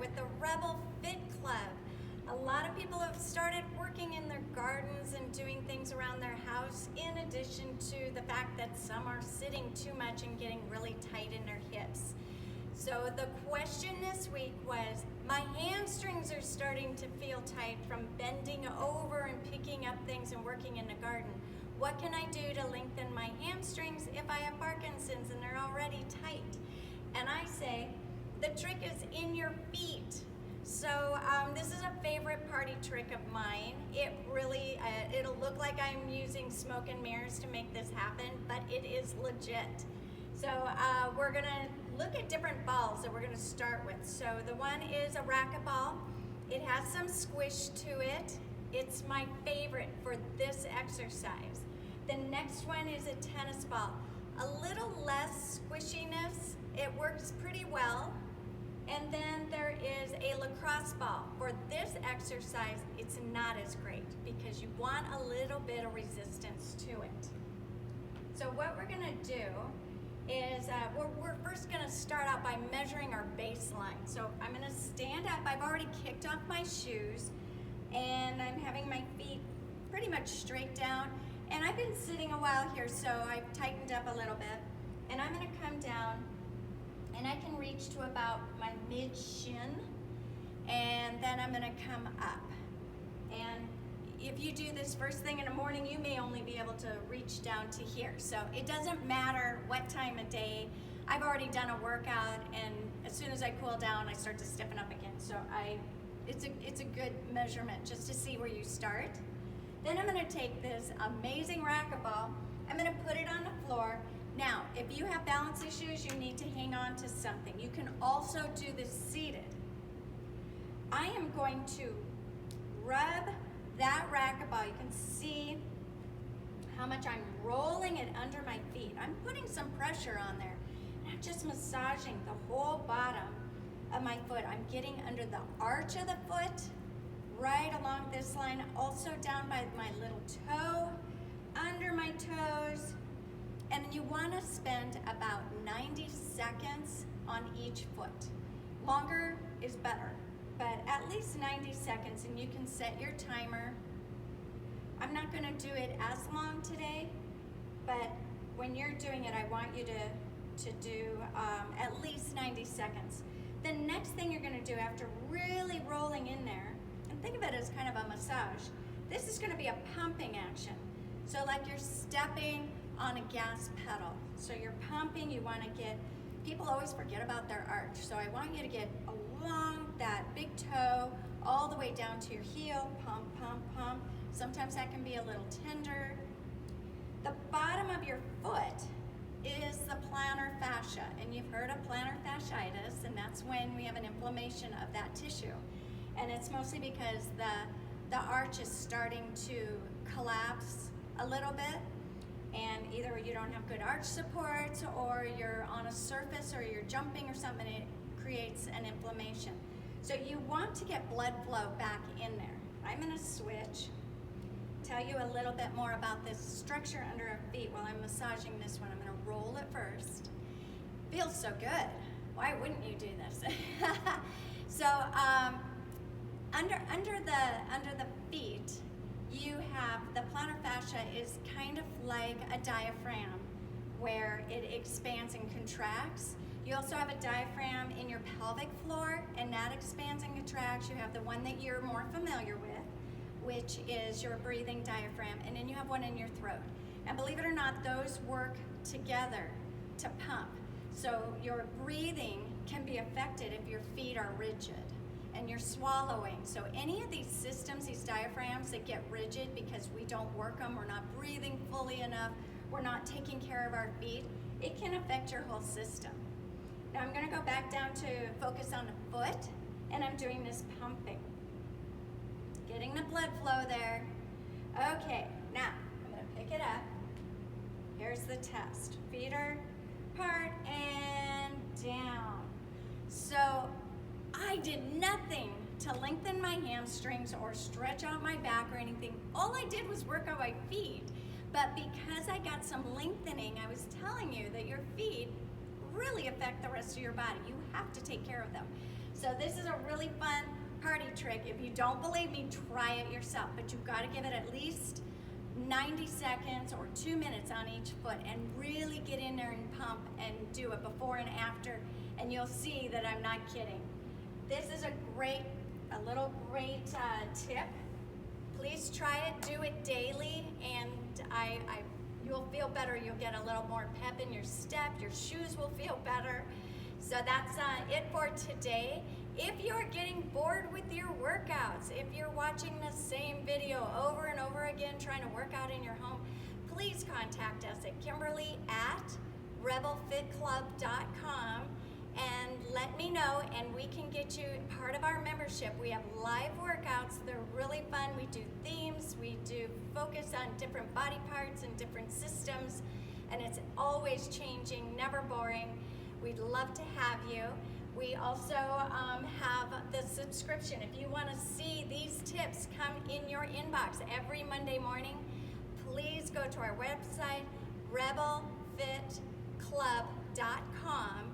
with the Rebel Fit Club. A lot of people have started working in their gardens and doing things around their house, in addition to the fact that some are sitting too much and getting really tight in their hips. So the question this week was, my hamstrings are starting to feel tight from bending over and picking up things and working in the garden. What can I do to lengthen my hamstrings if I have Parkinson's and they're already tight? And I say, the trick is in your feet. So this is a favorite party trick of mine. It really, it'll look like I'm using smoke and mirrors to make this happen, but it is legit. So we're gonna look at different balls that we're gonna start with. So the one is a racquetball. It has some squish to it. It's my favorite for this exercise. The next one is a tennis ball. A little less squishiness. It works pretty well. And then there is a lacrosse ball. For this exercise, it's not as great because you want a little bit of resistance to it. So what we're gonna do is we're first gonna start out by measuring our baseline. So I'm gonna stand up. I've already kicked off my shoes and I'm having my feet pretty much straight down. And I've been sitting a while here, so I've tightened up a little bit. And I'm gonna come down and I can reach to about my mid-shin, and then I'm gonna come up. And if you do this first thing in the morning, you may only be able to reach down to here. So it doesn't matter what time of day. I've already done a workout, and as soon as I cool down, I start to stiffen up again. So it's a good measurement just to see where you start. Then I'm gonna take this amazing racquetball, I'm gonna put it on the floor. Now, if you have balance issues, you need to hang on to something. You can also do this seated. I am going to rub that racquetball. You can see how much I'm rolling it under my feet. I'm putting some pressure on there. And I'm just massaging the whole bottom of my foot. I'm getting under the arch of the foot, right along this line, also down by my little toe, under my toes. And you want to spend about 90 seconds on each foot. Longer is better, but at least 90 seconds, and you can set your timer. I'm not going to do it as long today, but when you're doing it, I want you to do at least 90 seconds. The next thing you're going to do after really rolling in there, and think of it as kind of a massage, this is going to be a pumping action. So like you're stepping on a gas pedal. So you're pumping, you want to get, people always forget about their arch. So I want you to get along that big toe, all the way down to your heel, pump, pump, pump. Sometimes that can be a little tender. The bottom of your foot is the plantar fascia, and you've heard of plantar fasciitis, and that's when we have an inflammation of that tissue. And it's mostly because the arch is starting to collapse a little bit, and either you don't have good arch support, or you're on a surface, or you're jumping or something, it creates an inflammation. So you want to get blood flow back in there. I'm gonna switch, tell you a little bit more about this structure under our feet while I'm massaging this one. I'm gonna roll it first. Feels so good. Why wouldn't you do this? So under the feet, you have, the plantar fascia is kind of like a diaphragm where it expands and contracts. You also have a diaphragm in your pelvic floor, and that expands and contracts. You have the one that you're more familiar with, which is your breathing diaphragm, and then you have one in your throat. And believe it or not, those work together to pump. So your breathing can be affected if your feet are rigid and you're swallowing. So any of these systems, these diaphragms that get rigid because we don't work them, we're not breathing fully enough, we're not taking care of our feet, it can affect your whole system. Now I'm gonna go back down to focus on the foot, and I'm doing this pumping. Getting the blood flow there. Okay, now I'm gonna pick it up. Here's the test. Feet are apart and down. So I did nothing to lengthen my hamstrings or stretch out my back or anything. All I did was work on my feet. But because I got some lengthening, I was telling you that your feet really affect the rest of your body. You have to take care of them. So this is a really fun party trick. If you don't believe me, try it yourself, but you've got to give it at least 90 seconds or 2 minutes on each foot and really get in there and pump and do it before and after, and you'll see that I'm not kidding. This is a little great tip. Please try it, do it daily, and you'll feel better. You'll get a little more pep in your step. Your shoes will feel better. So that's it for today. If you're getting bored with your workouts, if you're watching the same video over and over again trying to work out in your home, please contact us at Kimberly@rebelfitclub.com and let me know, and we can get you part of our membership. We have live workouts. They're really fun. We do themes. We do focus on different body parts and different systems, and it's always changing, never boring. We'd love to have you. We also have the subscription. If you want to see these tips come in your inbox every Monday morning, please go to our website, rebelfitclub.com,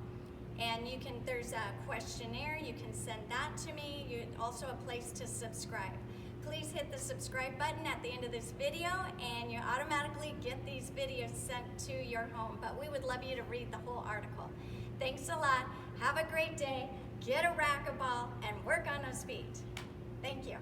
and there's a questionnaire. You can send that to me. Also a place to subscribe. Please hit the subscribe button at the end of this video, and you automatically get these videos sent to your home. But we would love you to read the whole article. Thanks a lot. Have a great day. Get a racquetball and work on those feet. Thank you.